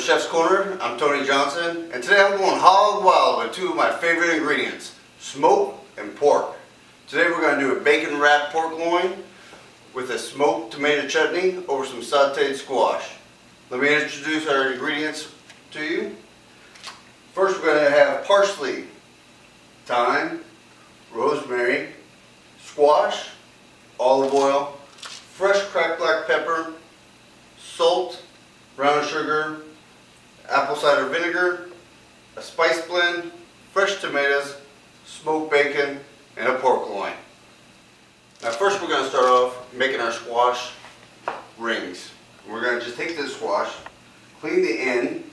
Chef's Corner. I'm Tony Johnson, and today I'm going hog wild with two of my favorite ingredients, smoke and pork. Today we're going to do a bacon wrapped pork loin with a smoked tomato chutney over some sauteed squash. Let me introduce our ingredients to you. First we're going to have parsley, thyme, rosemary, squash, olive oil, fresh cracked black pepper, salt, brown sugar, apple cider vinegar, a spice blend, fresh tomatoes, smoked bacon, and a pork loin. Now first we're going to start off making our squash rings. We're going to just take this squash, clean the end,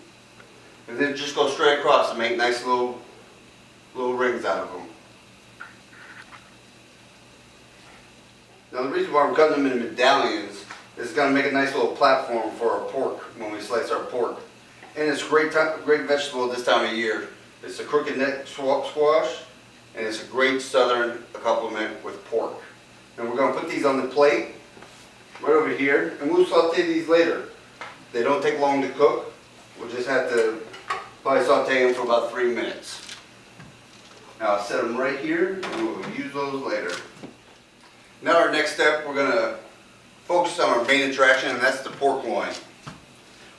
and then just go straight across and make nice little rings out of them. Now the reason why we're cutting them in medallions is it's going to make a nice little platform for our pork when we slice our pork. And it's a great vegetable this time of year. It's a crooked neck squash, and it's a great southern accompaniment with pork. And we're going to put these on the plate right over here, and we'll saute these later. They don't take long to cook. We'll just have to probably saute them for about 3 minutes. Now I'll set them right here, and we'll use those later. Now our next step, we're going to focus on our main attraction, and that's the pork loin.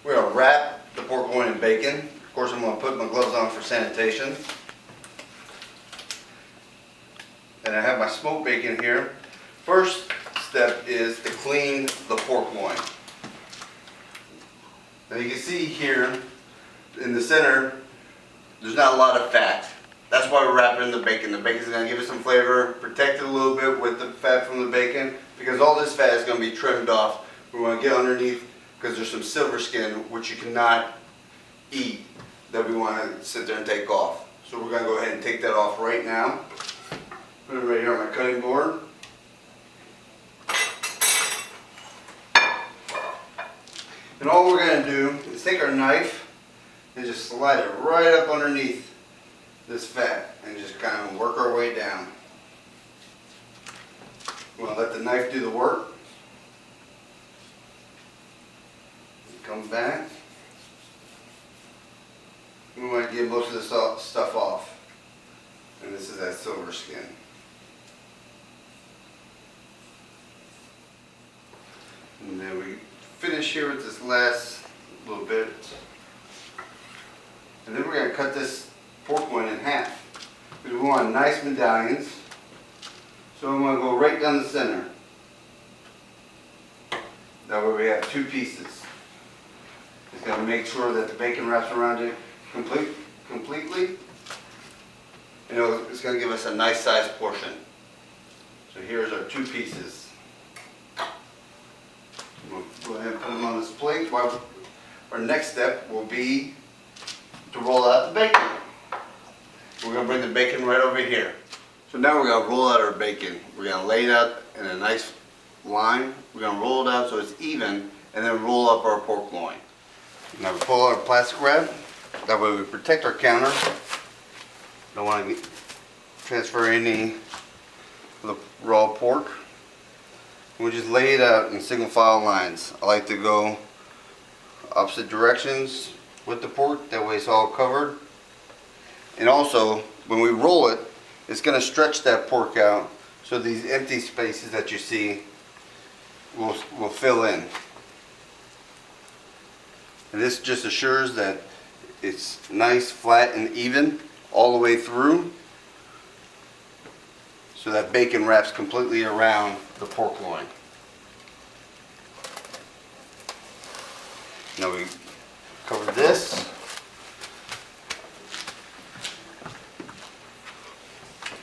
We're going to wrap the pork loin in bacon. Of course, I'm going to put my gloves on for sanitation. And I have my smoked bacon here. First step is to clean the pork loin. Now you can see here in the center, there's not a lot of fat. That's why we're wrapping the bacon. The bacon's going to give it some flavor, protect it a little bit with the fat from the bacon, because all this fat is going to be trimmed off. We want to get underneath, because there's some silver skin which you cannot eat that we want to sit there and take off. So we're going to go ahead and take that off right now. Put it right here on my cutting board. And all we're going to do is take our knife and just slide it right up underneath this fat and just kind of work our way down. We'll let the knife do the work. Come back. We want to get most of this stuff off. And this is that silver skin. And then we finish here with this last little bit. And then we're going to cut this pork loin in half. Because we want nice medallions. So I'm going to go right down the center. That way we have two pieces. It's going to make sure that the bacon wraps around it completely. And it's going to give us a nice sized portion. So here's our two pieces. We'll go ahead and put them on this plate. Our next step will be to roll out the bacon. We're going to bring the bacon right over here. So now we're going to roll out our bacon. We're going to lay it out in a nice line. We're going to roll it out so it's even, and then roll up our pork loin. Now we pull our plastic wrap. That way we protect our counter. Don't want to transfer any of the raw pork. We just lay it out in single file lines. I like to go opposite directions with the pork. That way it's all covered. And also, when we roll it, it's going to stretch that pork out so these empty spaces that you see will fill in. And this just assures that it's nice, flat, and even all the way through, so that bacon wraps completely around the pork loin. Now we cover this.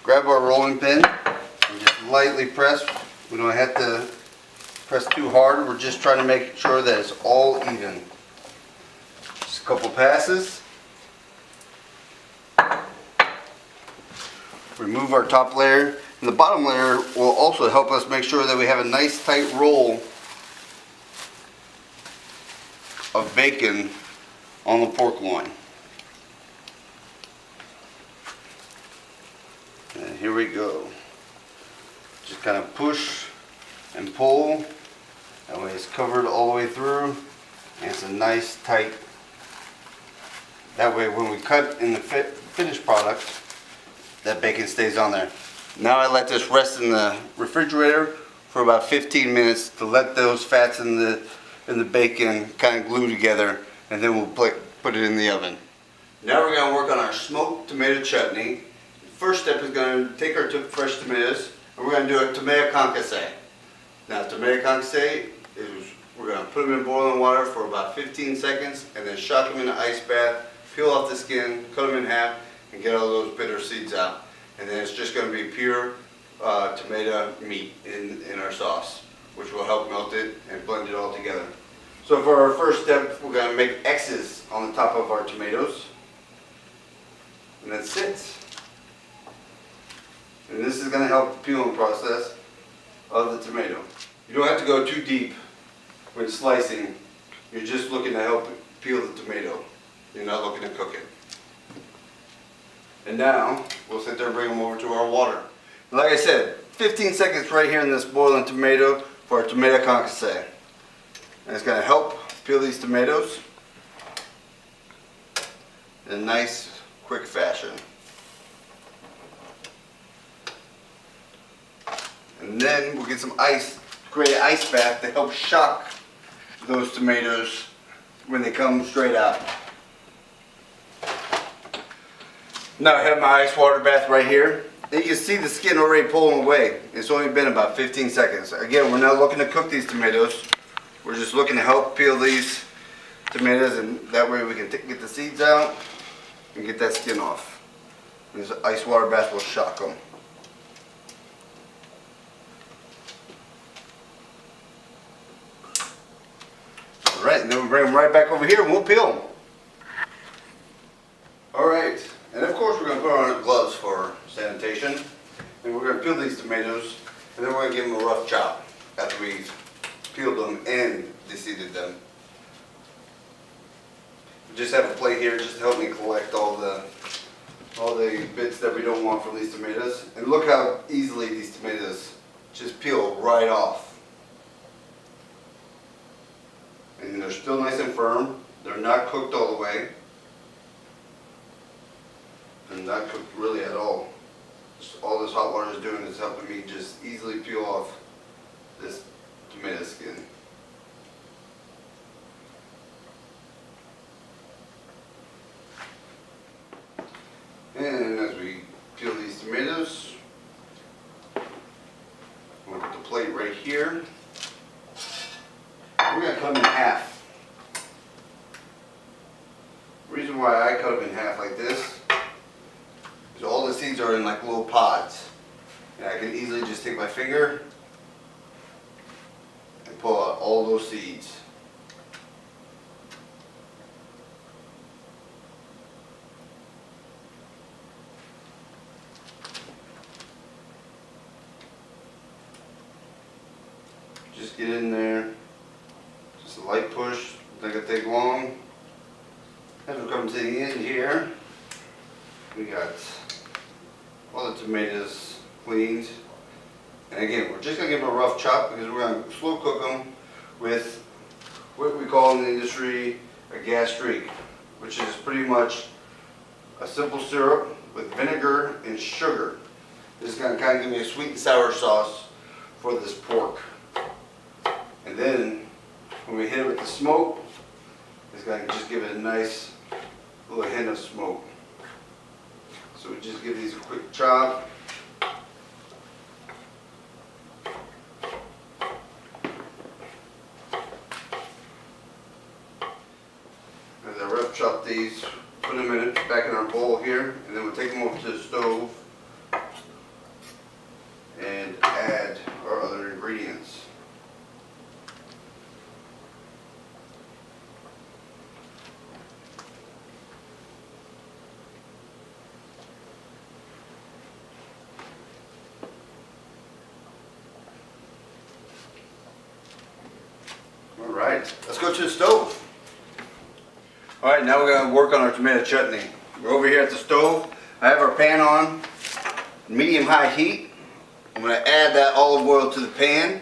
Grab our rolling pin and just lightly press. We don't have to press too hard. We're just trying to make sure that it's all even. Just a couple passes. Remove our top layer, and the bottom layer will also help us make sure that we have a nice tight roll of bacon on the pork loin. And here we go. Just kind of push and pull. That way it's covered all the way through, and it's a nice tight That way when we cut in the finished product, that bacon stays on there. Now I let this rest in the refrigerator for about 15 minutes to let those fats in the bacon kind of glue together, and then we'll put it in the oven. Now we're going to work on our smoked tomato chutney. First step is going to take our fresh tomatoes and we're going to do a tomato concasse. Now tomato concasse is we're going to put them in boiling water for about 15 seconds and then shock them in an ice bath, peel off the skin, cut them in half, and get all those bitter seeds out. And then it's just going to be pure tomato meat in our sauce, which will help melt it and blend it all together. So for our first step, we're going to make X's on the top of our tomatoes. And that's it. And this is going to help the peeling process of the tomato. You don't have to go too deep when slicing. You're just looking to help peel the tomato. You're not looking to cook it. And now, we'll sit there and bring them over to our water. Like I said, 15 seconds right here in this boiling tomato for our tomato concasse. And it's going to help peel these tomatoes in a nice, quick fashion. And then we'll get some ice, create an ice bath to help shock those tomatoes when they come straight out. Now I have my ice water bath right here. And you can see the skin already pulling away. It's only been about 15 seconds. Again, we're not looking to cook these tomatoes. We're just looking to help peel these tomatoes, and that way we can get the seeds out and get that skin off. This ice water bath will shock them. Alright, and then we'll bring them right back over here and we'll peel them. Alright, and of course we're going to put on our gloves for sanitation. And we're going to peel these tomatoes, and then we're going to give them a rough chop after we've peeled them and deseeded them. We just have a plate here just to help me collect all the bits that we don't want from these tomatoes. And look how easily these tomatoes just peel right off. And they're still nice and firm. They're not cooked all the way. And not cooked really at all. Just all this hot water is doing is helping me just easily peel off this tomato skin. And as we peel these tomatoes, we'll put the plate right here. We're going to cut them in half. The reason why I cut them in half like this is all the seeds are in like little pods. And I can easily just take my finger and pull out all those seeds. Just get in there. Just a light push, not gonna take long. As we come to the end here, we got all the tomatoes cleaned. And again, we're just gonna give them a rough chop because we're gonna slow cook them with what we call in the industry a gastrique, which is pretty much a simple syrup with vinegar and sugar. This is gonna kind of give me a sweet and sour sauce for this pork. And then when we hit it with the smoke, it's going to just give it a nice little hint of smoke. So we just give these a quick chop. As I rough chop these, put them back in our bowl here, and then we'll take them over to the stove and add our other ingredients. Alright, let's go to the stove. Alright, now we're going to work on our tomato chutney. We're over here at the stove. I have our pan on medium-high heat. I'm going to add that olive oil to the pan.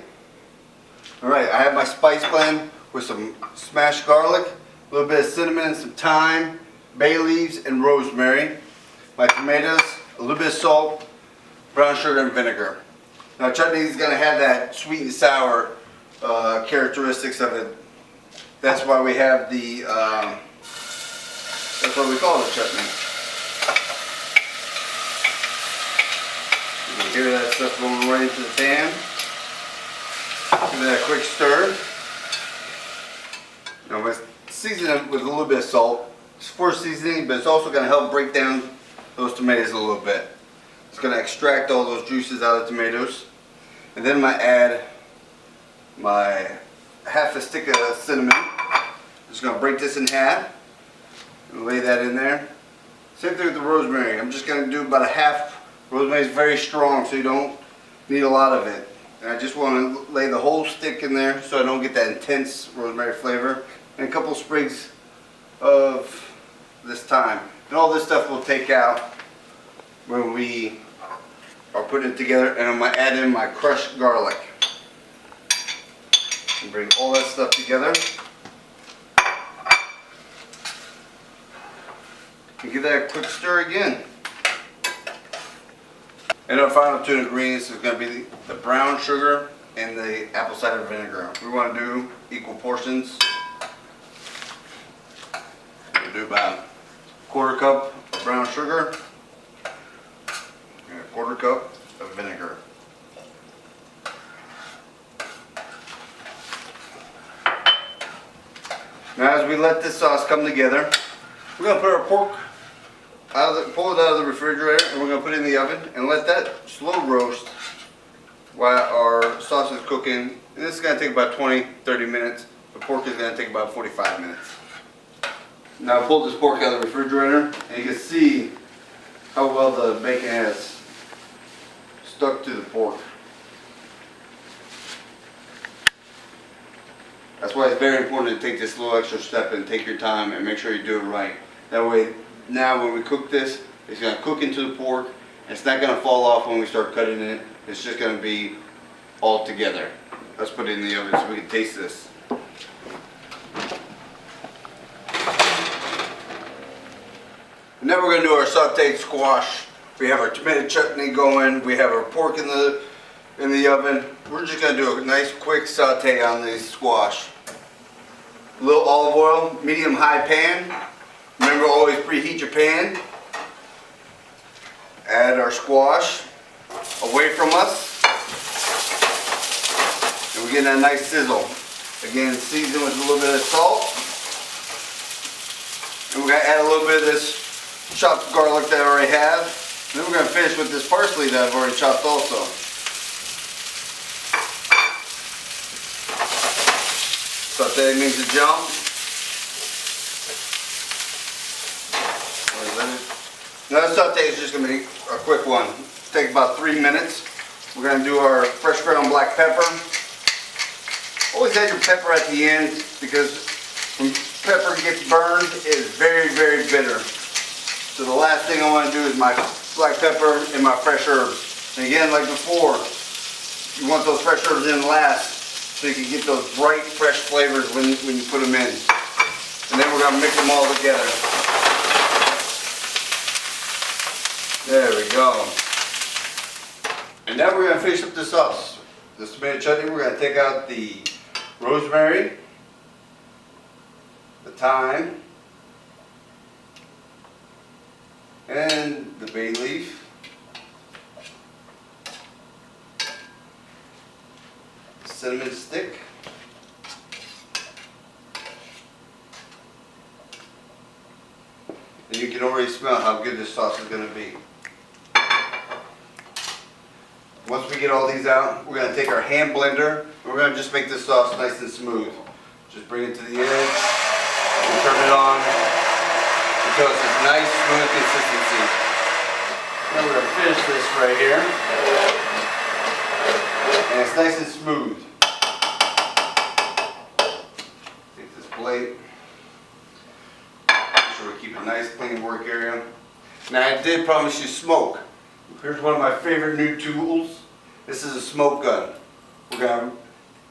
Alright, I have my spice blend with some smashed garlic, a little bit of cinnamon, some thyme, a bay leaves, and rosemary. My tomatoes, a little bit of salt, brown sugar, and vinegar. Now chutney is going to have that sweet and sour characteristics of it. That's why we have the, that's what we call it, chutney. You can hear that stuff going right into the pan. Give that a quick stir. Now I'm going to season it with a little bit of salt. It's for seasoning, but it's also going to help break down those tomatoes a little bit. It's going to extract all those juices out of the tomatoes. And then I'm going to add my half a stick of cinnamon. I'm just going to break this in half and lay that in there. Same thing with the rosemary. I'm just going to do about a half. Rosemary is very strong, so you don't need a lot of it. And I just want to lay the whole stick in there so I don't get that intense rosemary flavor. And a couple sprigs of this thyme. And all this stuff we'll take out when we are putting it together. And I'm going to add in my crushed garlic. And bring all that stuff together. And give that a quick stir again. And our final two ingredients is going to be the brown sugar and the apple cider vinegar. We want to do equal portions. We'll do about a quarter cup of brown sugar and a quarter cup of vinegar. Now as we let this sauce come together, we're going to put our pork pull it out of the refrigerator, and we're going to put it in the oven and let that slow roast while our sauce is cooking. And this is going to take about 20-30 minutes. The pork is going to take about 45 minutes. Now I pulled this pork out of the refrigerator, and you can see how well the bacon has stuck to the pork. That's why it's very important to take this little extra step and take your time and make sure you do it right. That way, now when we cook this, it's going to cook into the pork. It's not going to fall off when we start cutting it. It's just going to be all together. Let's put it in the oven so we can taste this. And now we're going to do our sauteed squash. We have our tomato chutney going. We have our pork in the oven. We're just going to do a nice quick saute on this squash. A little olive oil, medium-high pan. Remember, always preheat your pan. Add our squash away from us. And we get that nice sizzle. Again, season with a little bit of salt. And we're going to add a little bit of this chopped garlic that I already have. And then we're going to finish with this parsley that I've already chopped also. Saute means to jump. Now the saute is just going to be a quick one. It'll take about 3 minutes. We're going to do our fresh ground black pepper. Always add your pepper at the end because when pepper gets burned, it is very, very bitter. So the last thing I want to do is my black pepper and my fresh herbs. And again, like before, you want those fresh herbs in last so you can get those bright, fresh flavors when you put them in. And then we're going to mix them all together. There we go. And now we're going to finish up the sauce. This tomato chutney, we're going to take out the rosemary, the thyme, and the bay leaf. Cinnamon stick. And you can already smell how good this sauce is going to be. Once we get all these out, we're going to take our hand blender and we're going to just make this sauce nice and smooth. Just bring it to the edge and turn it on until it's a nice smooth consistency. Now we're going to finish this right here. And it's nice and smooth. Take this plate. Make sure we keep a nice clean work area. Now I did promise you smoke. Here's one of my favorite new tools. This is a smoke gun. We're going to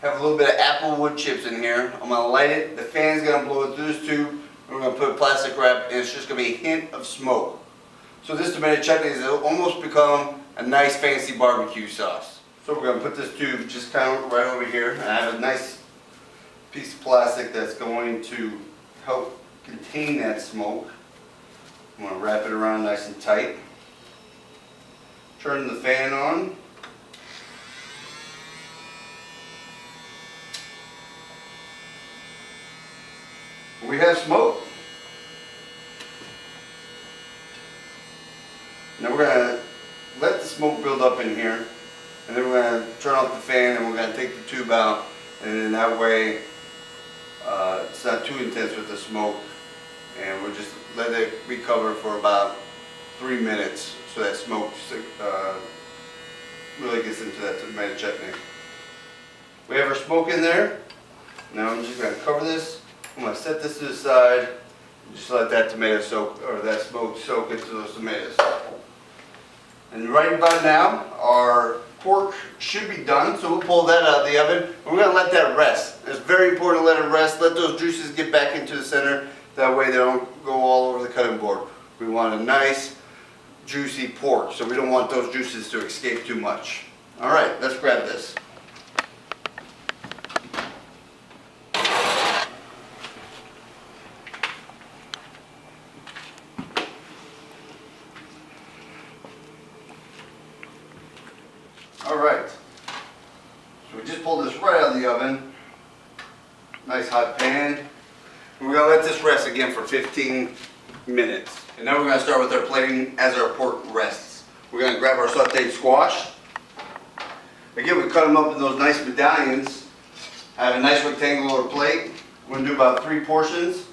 have a little bit of apple wood chips in here. I'm going to light it. The fan's going to blow it through this tube. We're going to put plastic wrap, and it's just going to be a hint of smoke. So this tomato chutney has almost become a nice fancy barbecue sauce. So we're going to put this tube just kind of right over here. And I have a nice piece of plastic that's going to help contain that smoke. I'm going to wrap it around nice and tight. Turn the fan on. We have smoke. Now we're going to let the smoke build up in here, and then we're going to turn off the fan, and we're going to take the tube out, and then that way it's not too intense with the smoke, and we'll just let it recover for about 3 minutes so that smoke really gets into that tomato chutney. We have our smoke in there. Now I'm just going to cover this. I'm going to set this to the side and just let that tomato soak, or that smoke soak into those tomatoes. And right about now, our pork should be done, so we'll pull that out of the oven. And we're going to let that rest. It's very important to let it rest. Let those juices get back into the center. That way they don't go all over the cutting board. We want a nice, juicy pork, so we don't want those juices to escape too much. All right, let's grab this. Alright, so we just pulled this right out of the oven. Nice hot pan. We're going to let this rest again for 15 minutes. And now we're going to start with our plating as our pork rests. We're going to grab our sauteed squash. Again, we cut them up in those nice medallions. I have a nice rectangular plate. We're going to do about 3 portions.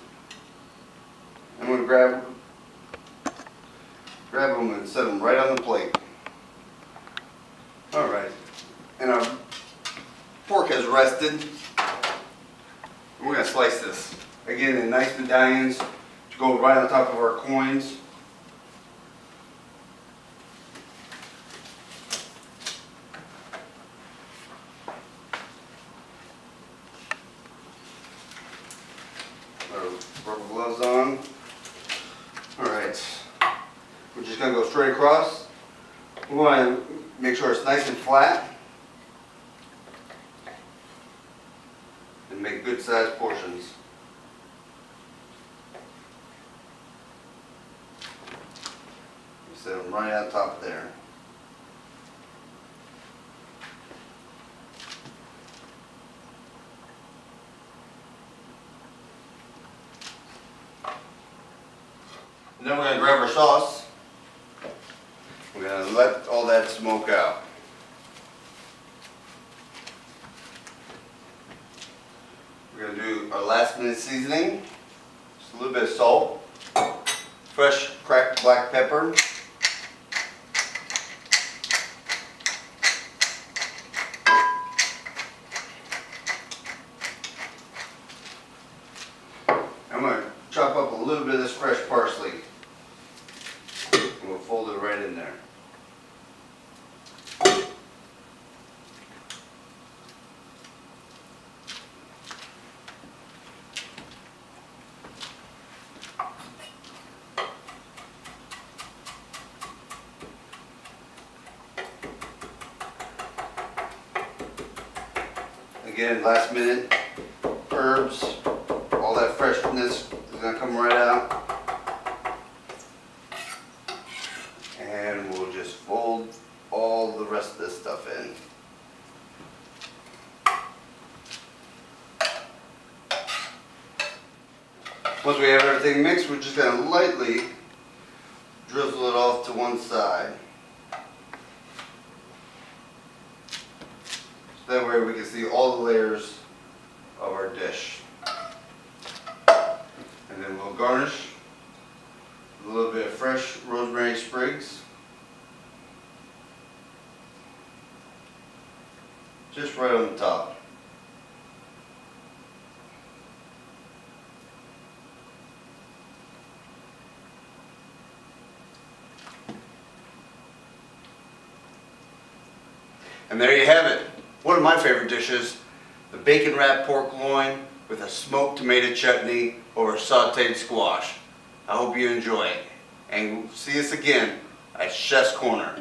I'm going to grab them and set them right on the plate. Alright, and our pork has rested. We're going to slice this. Again, in nice medallions to go right on top of our coins. Our rubber gloves on. Alright, we're just going to go straight across. We want to make sure it's nice and flat and make good sized portions. Set them right on top there. And then we're going to grab our sauce. We're going to let all that smoke out. We're going to do our last minute seasoning. Just a little bit of salt, fresh cracked black pepper, I'm going to chop up a little bit of this fresh parsley. And we'll fold it right in there. Again, last minute herbs, all that freshness is going to come right out. And we'll just fold all the rest of this stuff in. Once we have everything mixed, we're just going to lightly drizzle it off to one side. That way we can see all the layers of our dish. And then we'll garnish with a little bit of fresh rosemary sprigs. Just right on the top. And there you have it. One of my favorite dishes, the bacon wrapped pork loin with a smoked tomato chutney over sauteed squash. I hope you enjoy it. And see us again at Chef's Corner.